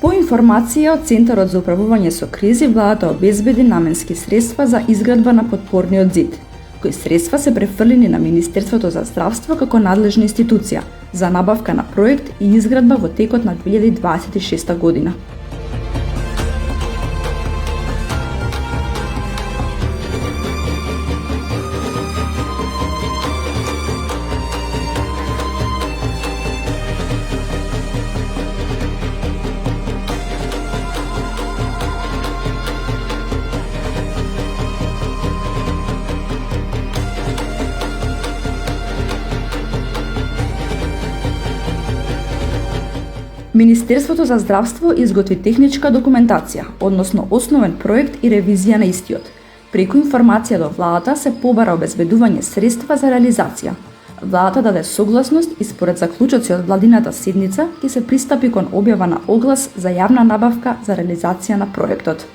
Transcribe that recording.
По информација од Центарот за управување со кризи, владата обезбеди наменски средства за изградба на подпорниот зид, кои средства се префрлени на Министерството за здравство како надлежна институција за набавка на проект и изградба во текот на 2026 година. Министерството за здравство изготви техничка документација, односно основен проект и ревизија на истиот. Преку информација до владата се побара обезбедување средства за реализација. Владата даде согласност и според заклучоци од владината седница ќе се пристапи кон објава на оглас за јавна набавка за реализација на проектот.